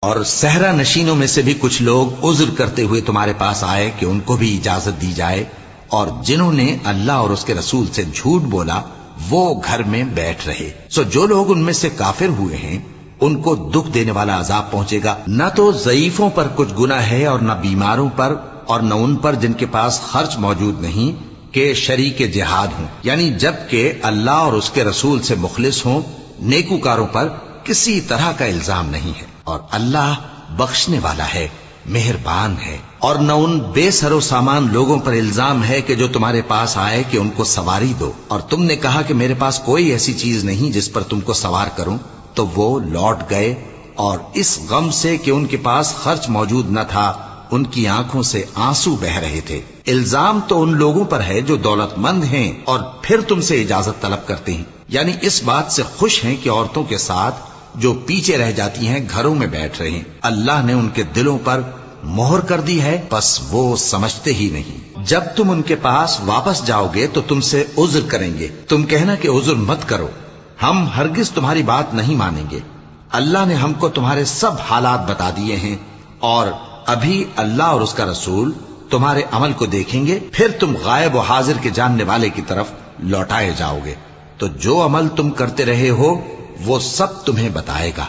اور صحرا نشینوں میں سے بھی کچھ لوگ عذر کرتے ہوئے تمہارے پاس آئے کہ ان کو بھی اجازت دی جائے، اور جنہوں نے اللہ اور اس کے رسول سے جھوٹ بولا وہ گھر میں بیٹھ رہے۔ سو جو لوگ ان میں سے کافر ہوئے ہیں ان کو دکھ دینے والا عذاب پہنچے گا، نہ تو ضعیفوں پر کچھ گناہ ہے اور نہ بیماروں پر، اور نہ ان پر جن کے پاس خرچ موجود نہیں کہ شریک جہاد ہوں، یعنی جب کہ اللہ اور اس کے رسول سے مخلص ہوں۔ نیکوکاروں پر کسی طرح کا الزام نہیں ہے، اور اللہ بخشنے والا ہے، مہربان ہے۔ اور نہ ان بے سر و سامان لوگوں پر الزام ہے کہ جو تمہارے پاس آئے کہ ان کو سواری دو، اور تم نے کہا کہ میرے پاس کوئی ایسی چیز نہیں جس پر تم کو سوار کروں، تو وہ لوٹ گئے، اور اس غم سے کہ ان کے پاس خرچ موجود نہ تھا ان کی آنکھوں سے آنسو بہ رہے تھے۔ الزام تو ان لوگوں پر ہے جو دولت مند ہیں اور پھر تم سے اجازت طلب کرتے ہیں، یعنی اس بات سے خوش ہیں کہ عورتوں کے ساتھ جو پیچھے رہ جاتی ہیں گھروں میں بیٹھ رہے ہیں۔ اللہ نے ان کے دلوں پر مہر کر دی ہے، بس وہ سمجھتے ہی نہیں۔ جب تم ان کے پاس واپس جاؤ گے تو تم سے عذر کریں گے، تم کہنا کہ عذر مت کرو، ہم ہرگز تمہاری بات نہیں مانیں گے۔ اللہ نے ہم کو تمہارے سب حالات بتا دیے ہیں، اور ابھی اللہ اور اس کا رسول تمہارے عمل کو دیکھیں گے، پھر تم غائب و حاضر کے جاننے والے کی طرف لوٹائے جاؤ گے، تو جو عمل تم کرتے رہے ہو وہ سب تمہیں بتائے گا۔